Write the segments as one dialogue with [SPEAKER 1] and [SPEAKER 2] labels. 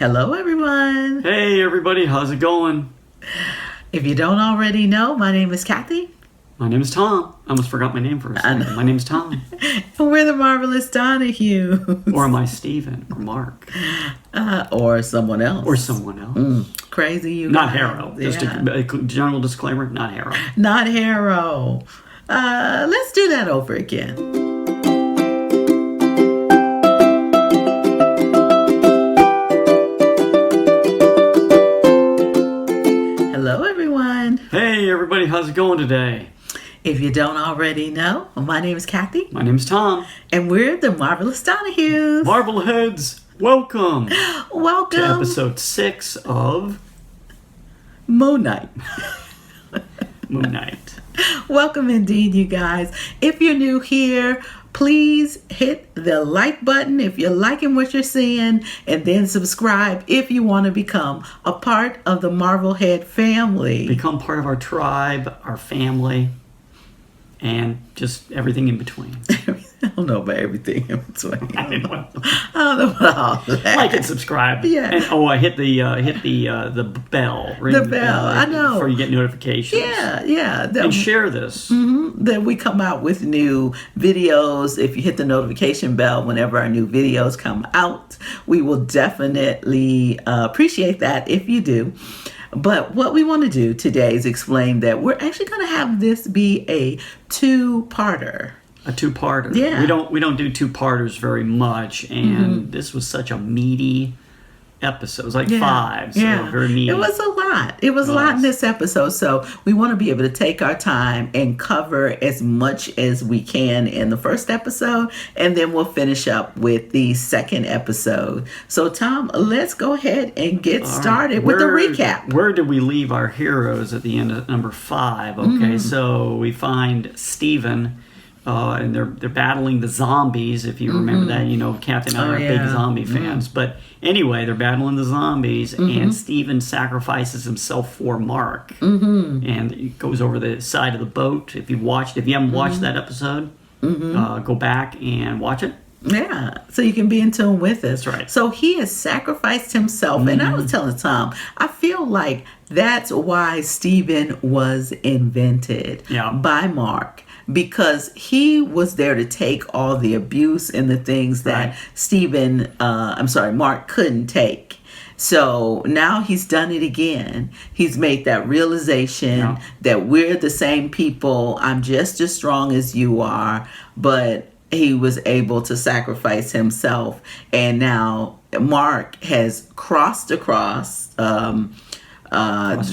[SPEAKER 1] Hello, everyone.
[SPEAKER 2] Hey, everybody. How's it going?
[SPEAKER 1] If you don't already know, my name is Kathy.
[SPEAKER 2] My name is Tom. I almost forgot my name for a second. My name's Tom.
[SPEAKER 1] And we're the Marvelous Donohues.
[SPEAKER 2] Or am I Steven or Mark?
[SPEAKER 1] Or someone else.
[SPEAKER 2] Or someone else.
[SPEAKER 1] Crazy you
[SPEAKER 2] Not
[SPEAKER 1] guys.
[SPEAKER 2] Harrow.
[SPEAKER 1] Yeah.
[SPEAKER 2] Just a general disclaimer, not Harrow.
[SPEAKER 1] Not Harrow. Let's do that over again. Hello, everyone.
[SPEAKER 2] Hey, everybody. How's it going today?
[SPEAKER 1] If you don't already know, my name is Kathy.
[SPEAKER 2] My name's Tom.
[SPEAKER 1] And we're the Marvelous Donohues.
[SPEAKER 2] Marvelheads, welcome
[SPEAKER 1] Welcome.
[SPEAKER 2] to episode 6 of
[SPEAKER 1] MOONKNIGHT.
[SPEAKER 2] MOONKNIGHT.
[SPEAKER 1] Welcome indeed, you guys. If you're new here, please hit the like button if you're liking what you're seeing, and then subscribe if you want to become a part of the Marvelhead family.
[SPEAKER 2] Become part of our tribe, our family, and just everything in between.
[SPEAKER 1] I don't know about everything in between.
[SPEAKER 2] I don't know.
[SPEAKER 1] I don't know about all that.
[SPEAKER 2] Like and subscribe.
[SPEAKER 1] Yeah.
[SPEAKER 2] And I hit the bell. Ring
[SPEAKER 1] The bell, I know.
[SPEAKER 2] Before you get notifications.
[SPEAKER 1] Yeah.
[SPEAKER 2] And share this.
[SPEAKER 1] That we come out with new videos. If you hit the notification bell whenever our new videos come out, we will definitely appreciate that if you do. But what we want to do today is explain that we're actually going to have this be a two-parter.
[SPEAKER 2] A two-parter.
[SPEAKER 1] Yeah.
[SPEAKER 2] We don't do two-parters very much, and this was such a meaty episode. It was like 5, so very meaty.
[SPEAKER 1] It was a lot. It was a lot in this episode, so we want to be able to take our time and cover as much as we can in the first episode, and then we'll finish up with the second episode. So, Tom, let's go ahead and get started with the recap.
[SPEAKER 2] Where did we leave our heroes at the end of number 5? Okay, so we find Steven. And they're battling the zombies, if you remember that. You know, Kathy and I are big zombie fans. But anyway, they're battling the zombies, and Steven sacrifices himself for Mark. And he goes over the side of the boat. If you haven't watched that episode, go back and watch it.
[SPEAKER 1] Yeah, so you can be in tune with us.
[SPEAKER 2] That's right.
[SPEAKER 1] So he has sacrificed himself. And I was telling Tom, I feel like that's why Steven was invented by Mark. Because he was there to take all the abuse and the things that Mark couldn't take. So now he's done it again. He's made that realization that we're the same people. I'm just as strong as you are, but he was able to sacrifice himself. And now Mark has crossed across. Cross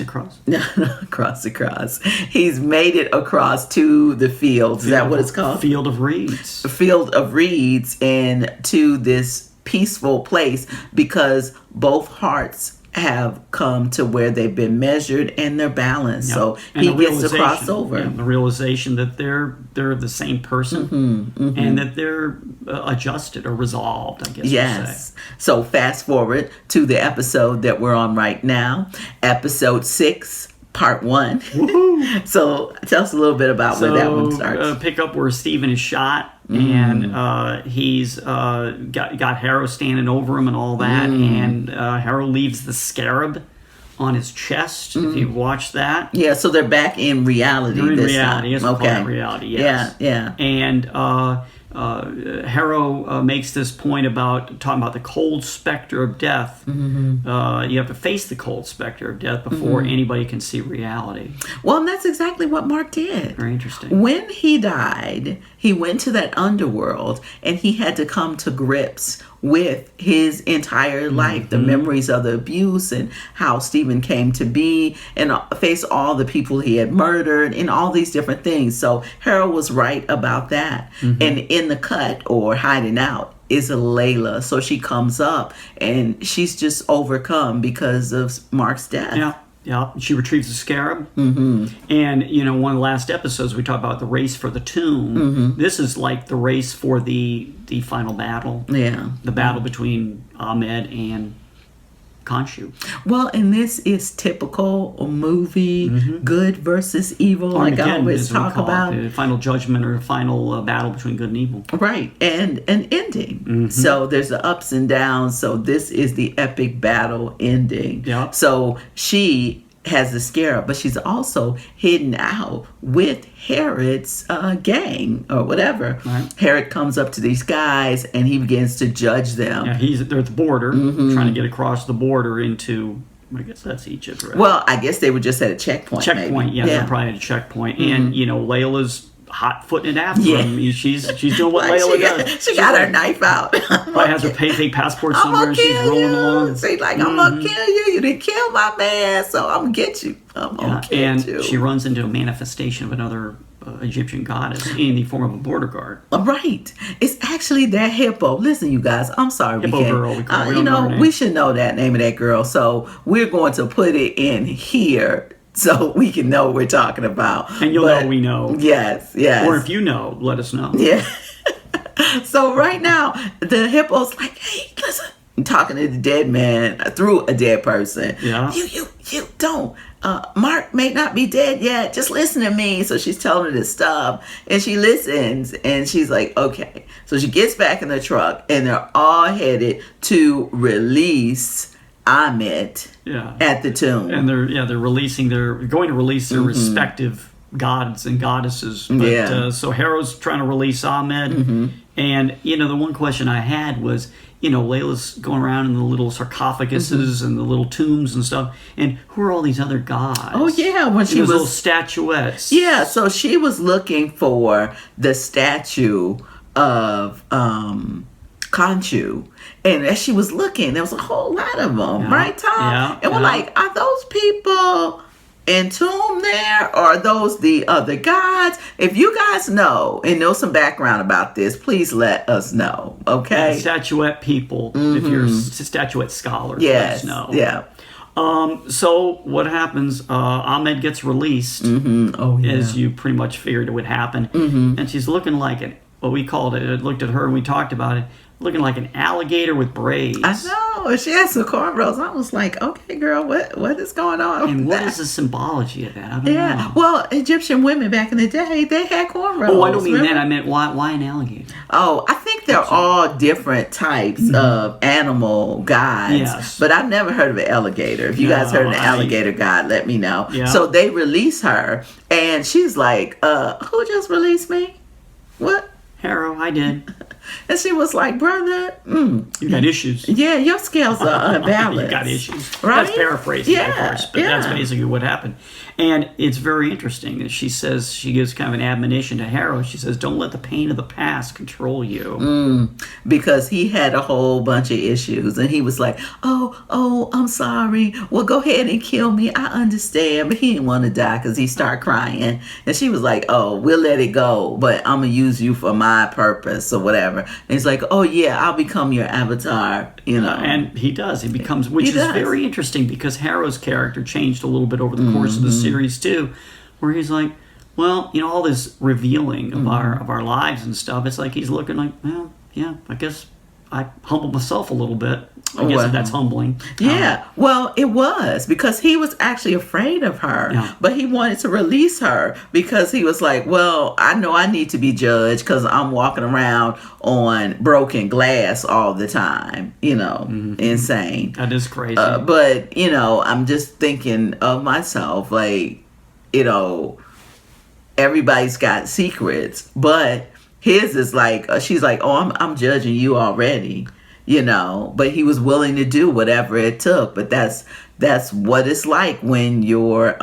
[SPEAKER 1] across. He's made it across to the fields. Is that what it's called?
[SPEAKER 2] Field of Reeds.
[SPEAKER 1] Field of Reeds, and to this peaceful place because both hearts have come to where they've been measured and they're balanced. So he gets to cross over.
[SPEAKER 2] The realization that they're the same person and that they're adjusted or resolved, I guess we'll say.
[SPEAKER 1] So fast forward to the episode that we're on right now, episode 6, part 1. So tell us a little bit about where that one starts.
[SPEAKER 2] Pick up where Steven is shot, and he's got Harrow standing over him and all that, and Harrow leaves the scarab on his chest. If you watch that,
[SPEAKER 1] so they're back in reality.
[SPEAKER 2] They're in
[SPEAKER 1] this
[SPEAKER 2] reality.
[SPEAKER 1] time.
[SPEAKER 2] It's called reality. Yes.
[SPEAKER 1] Yeah.
[SPEAKER 2] And Harrow makes this point about talking about the cold specter of death. You have to face the cold specter of death before anybody can see reality.
[SPEAKER 1] Well, and that's exactly what Mark did.
[SPEAKER 2] Very interesting.
[SPEAKER 1] When he died, he went to that underworld and he had to come to grips with his entire life, the memories of the abuse and how Steven came to be, and face all the people he had murdered and all these different things. So Harold was right about that. And in the cut or hiding out is Layla. So she comes up and she's just overcome because of Mark's death.
[SPEAKER 2] Yeah, she retrieves the scarab. And, one of the last episodes we talked about the race for the tomb. This is like the race for the final battle. Yeah. The battle between Ahmed and Khonshu.
[SPEAKER 1] Well, and this is typical movie, good versus evil, like I always talk about.
[SPEAKER 2] The final judgment or final battle between good and evil.
[SPEAKER 1] Right, and an ending. So there's the ups and downs. So this is the epic battle ending.
[SPEAKER 2] Yeah.
[SPEAKER 1] So she has the scarab, but she's also hidden out with Herod's gang or whatever.
[SPEAKER 2] Right.
[SPEAKER 1] Herod comes up to these guys and he begins to judge them.
[SPEAKER 2] Yeah, they're at the border, trying to get across the border into, I guess that's Egypt, right?
[SPEAKER 1] Well, I guess they were just at a checkpoint.
[SPEAKER 2] Maybe. They're probably at a checkpoint. And, Layla's hot-footing it after him. She's doing what Layla does.
[SPEAKER 1] She got her knife out.
[SPEAKER 2] Probably has her fake passport somewhere and she's rolling along.
[SPEAKER 1] She's like, I'm going to kill you. You didn't kill my man, so I'm going to get you. I'm going to get you.
[SPEAKER 2] And she runs into a manifestation of another Egyptian goddess in the form of a border guard.
[SPEAKER 1] Right. It's actually that hippo. Listen, you guys, I'm sorry.
[SPEAKER 2] Hippo girl.
[SPEAKER 1] We should know that name of that girl. So we're going to put it in here so we can know what we're talking about.
[SPEAKER 2] And you'll know we know.
[SPEAKER 1] Yes.
[SPEAKER 2] Or if you know, let us know.
[SPEAKER 1] Yeah. So right now, the hippo's like, hey, listen. I'm talking to the dead man through a dead person.
[SPEAKER 2] Yeah.
[SPEAKER 1] You don't. Mark may not be dead yet. Just listen to me. So she's telling her this stuff. And she listens. And she's like, okay. So she gets back in the truck. And they're all headed to release Ahmed at the tomb.
[SPEAKER 2] And they're going to release their respective gods and goddesses. But, so Herod's trying to release Ahmed. And, the one question I had was, Layla's going around in the little sarcophaguses and the little tombs and stuff. And who are all these other gods?
[SPEAKER 1] Oh, yeah. When she was
[SPEAKER 2] little statuettes.
[SPEAKER 1] Yeah, so she was looking for the statue of Khonshu. And as she was looking, there was a whole lot of them, right, Tom?
[SPEAKER 2] Yeah.
[SPEAKER 1] And we're like, are those people entombed there, or are those the other gods? If you guys know and know some background about this, please let us know, okay?
[SPEAKER 2] Yeah, statuette people, if you're a statuette scholar, let us know.
[SPEAKER 1] Yeah.
[SPEAKER 2] So what happens, Ahmed gets released, as you pretty much figured it would happen, and she's looking like what we called it, I looked at her and we talked about it, looking like an alligator with braids.
[SPEAKER 1] I know. She had some cornrows. I was like, okay, girl, what is going on?
[SPEAKER 2] And what is the symbology of that? I don't know.
[SPEAKER 1] Well, Egyptian women back in the day, they had cornrows.
[SPEAKER 2] Oh, I don't mean that. I meant why an alligator?
[SPEAKER 1] Oh, I think they're all different types of animal gods.
[SPEAKER 2] Yes.
[SPEAKER 1] But I've never heard of an alligator. If you guys heard of an alligator god, let me know.
[SPEAKER 2] Yeah.
[SPEAKER 1] So they release her, and she's like, who just released me? What?
[SPEAKER 2] Harrow, I did.
[SPEAKER 1] And she was like, brother,
[SPEAKER 2] you got issues.
[SPEAKER 1] Yeah, your scales are unbalanced.
[SPEAKER 2] You got issues.
[SPEAKER 1] Right?
[SPEAKER 2] That's paraphrasing, of course, but that's basically what happened. And it's very interesting that she says, she gives kind of an admonition to Harrow. She says, don't let the pain of the past control you.
[SPEAKER 1] Because he had a whole bunch of issues. And he was like, oh, I'm sorry. Well, go ahead and kill me. I understand. But he didn't want to die because he started crying. And she was like, oh, we'll let it go. But I'm going to use you for my purpose or whatever. And he's like, oh, yeah, I'll become your avatar,
[SPEAKER 2] and he does. He becomes, which is very interesting because Harrow's character changed a little bit over the course of the series too, where he's like, well, all this revealing of our lives and stuff, it's like he's looking like, well, yeah, I guess I humbled myself a little bit. I guess if that's humbling.
[SPEAKER 1] Yeah, well, it was because he was actually afraid of her, but he wanted to release her because he was like, well, I know I need to be judged because I'm walking around on broken glass all the time, insane.
[SPEAKER 2] That is crazy.
[SPEAKER 1] But, I'm just thinking of myself, like, everybody's got secrets, but his is like, she's like, oh, I'm judging you already. But he was willing to do whatever it took. But that's what it's like when you're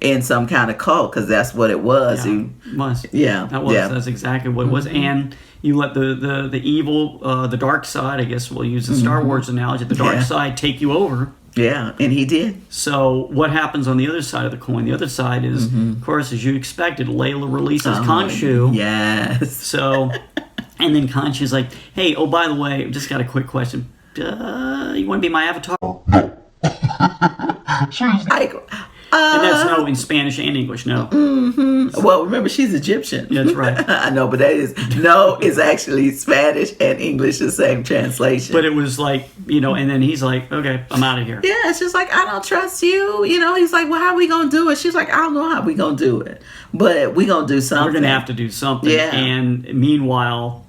[SPEAKER 1] in some kind of cult, because that's what it was.
[SPEAKER 2] That's exactly what it was. And you let the evil, the dark side, I guess we'll use the Star Wars analogy, the dark side take you over.
[SPEAKER 1] Yeah, and he did.
[SPEAKER 2] So what happens on the other side of the coin? The other side is, of course, as you expected, Layla releases Khonshu.
[SPEAKER 1] Yes.
[SPEAKER 2] So... And then Khonshu's like, hey, oh, by the way, just got a quick question. You want to be my avatar?
[SPEAKER 1] Like,
[SPEAKER 2] And that's no in Spanish and English, no.
[SPEAKER 1] Well, remember, she's Egyptian.
[SPEAKER 2] Yeah, that's right.
[SPEAKER 1] I know, but that is actually Spanish and English, the same translation.
[SPEAKER 2] But it was like, and then he's like, okay, I'm out of here.
[SPEAKER 1] Yeah, it's just like, I don't trust you. He's like, well, how are we going to do it? She's like, I don't know how we going to do it. But we going to do something.
[SPEAKER 2] We're going to have to do something.
[SPEAKER 1] Yeah.
[SPEAKER 2] And meanwhile, ...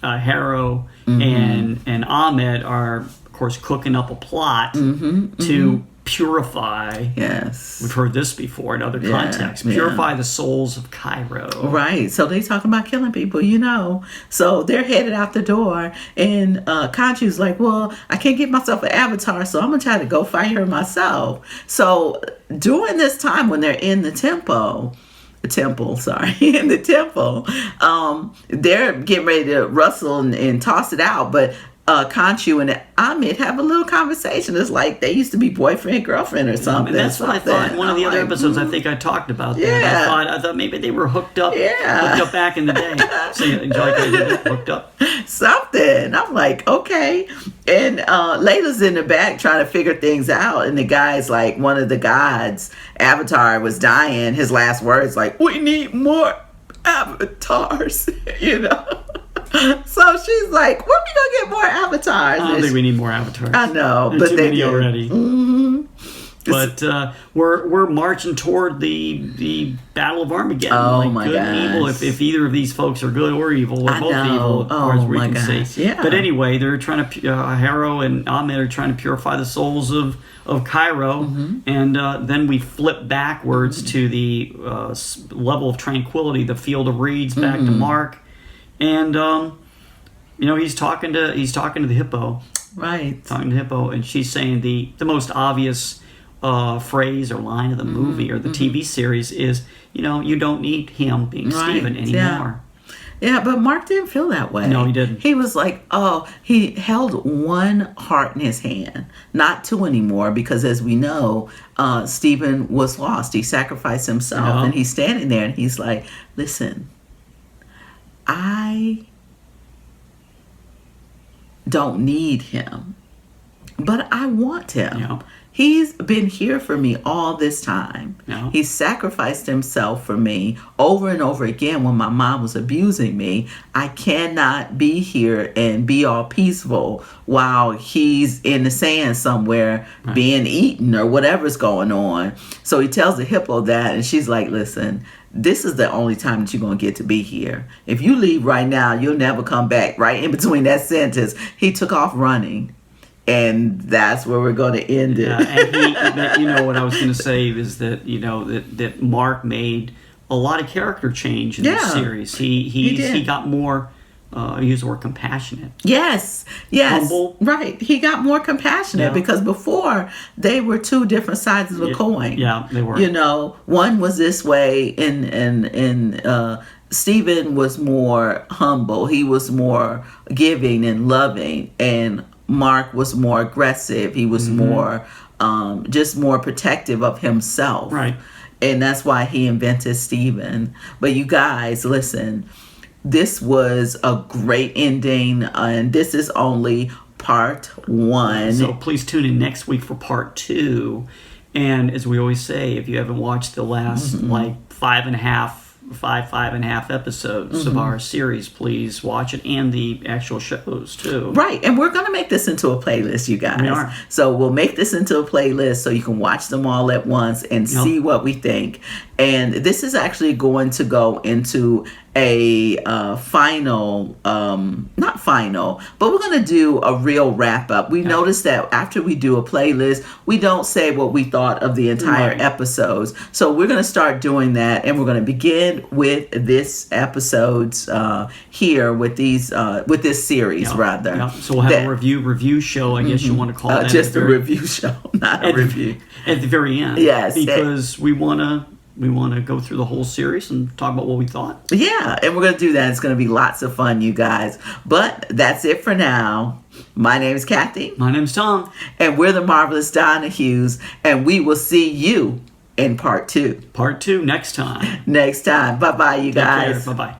[SPEAKER 2] Harrow and Ahmed are, of course, cooking up a plot to purify.
[SPEAKER 1] Yes.
[SPEAKER 2] We've heard this before in other contexts. Purify the souls of Cairo.
[SPEAKER 1] Right. So they talking about killing people, So they're headed out the door, and Khonshu's like, well, I can't get myself an avatar, so I'm going to try to go fight her myself. So during this time when they're in the temple, they're getting ready to rustle and toss it out, but Khonshu and Ahmed have a little conversation. It's like they used to be boyfriend, girlfriend or something.
[SPEAKER 2] And that's what I thought. In one of the other episodes, I think I talked about that.
[SPEAKER 1] Yeah.
[SPEAKER 2] I thought maybe they were hooked up back in the day. So enjoy hooked up.
[SPEAKER 1] Something. I'm like, okay. And Layla's in the back trying to figure things out, and the guy's like, one of the gods, Avatar, was dying. His last words like, we need more avatars, So she's like, when we gonna get more avatars?
[SPEAKER 2] I don't think we need more avatars.
[SPEAKER 1] I know,
[SPEAKER 2] but too many already. But we're marching toward the Battle of Armageddon.
[SPEAKER 1] Oh my
[SPEAKER 2] good
[SPEAKER 1] gosh.
[SPEAKER 2] and evil. If either of these folks are good or evil, or both evil, as far as we can see.
[SPEAKER 1] Yeah.
[SPEAKER 2] But anyway, they're trying to Harrow and Ahmed are trying to purify the souls of Cairo, and then we flip backwards to the level of tranquility, the field of reeds, back to Mark. And he's talking to the hippo,
[SPEAKER 1] right?
[SPEAKER 2] Talking to the hippo, and she's saying the most obvious phrase or line of the movie or the TV series is, you don't need him being Stephen anymore.
[SPEAKER 1] Yeah, but Mark didn't feel that way.
[SPEAKER 2] No, he didn't.
[SPEAKER 1] He was like, he held one heart in his hand, not two anymore, because as we know, Stephen was lost. He sacrificed himself, and he's standing there, and he's like, listen, I don't need him, but I want him.
[SPEAKER 2] Yeah.
[SPEAKER 1] He's been here for me all this time.
[SPEAKER 2] Yeah.
[SPEAKER 1] He sacrificed himself for me over and over again when my mom was abusing me. I cannot be here and be all peaceful while he's in the sand somewhere being eaten or whatever's going on. So he tells the hippo that, and she's like, listen, this is the only time that you're going to get to be here. If you leave right now, you'll never come back. Right in between that sentence, he took off running. And that's where we're going to end it.
[SPEAKER 2] Yeah, and what I was going to say is that, that Mark made a lot of character change in this series. He got more, I use the word compassionate.
[SPEAKER 1] Yes.
[SPEAKER 2] Humble.
[SPEAKER 1] Right. He got more compassionate because before they were two different sides of the coin.
[SPEAKER 2] Yeah, they were.
[SPEAKER 1] One was this way and Stephen was more humble. He was more giving and loving, and Mark was more aggressive. He was more, just more protective of himself.
[SPEAKER 2] Right.
[SPEAKER 1] And that's why he invented Stephen. But you guys, listen, this was a great ending, and this is only part 1.
[SPEAKER 2] So please tune in next week for part 2. And as we always say, if you haven't watched the last five and a half episodes of our series, please watch it, and the actual shows too.
[SPEAKER 1] Right, and we're going to make this into a playlist, you guys.
[SPEAKER 2] We are.
[SPEAKER 1] So we'll make this into a playlist so you can watch them all at once and see what we think. And this is actually going to go into a final, not final, but we're going to do a real wrap up. We noticed that after we do a playlist, we don't say what we thought of the entire episodes. So we're going to start doing that, and we're going to begin with this episodes here with these with this series rather.
[SPEAKER 2] Yeah. So we'll have a review show, I guess you want to call that.
[SPEAKER 1] Just a review show, not a review.
[SPEAKER 2] At the very end.
[SPEAKER 1] Yes.
[SPEAKER 2] Because we want to go through the whole series and talk about what we thought.
[SPEAKER 1] Yeah, and we're going to do that. It's going to be lots of fun, you guys. But that's it for now. My name is Kathy.
[SPEAKER 2] My name's Tom.
[SPEAKER 1] And we're the Marvelous Donohues. And we will see you in part 2.
[SPEAKER 2] Part 2 next time.
[SPEAKER 1] Next time. Bye-bye, you guys.
[SPEAKER 2] Bye-bye.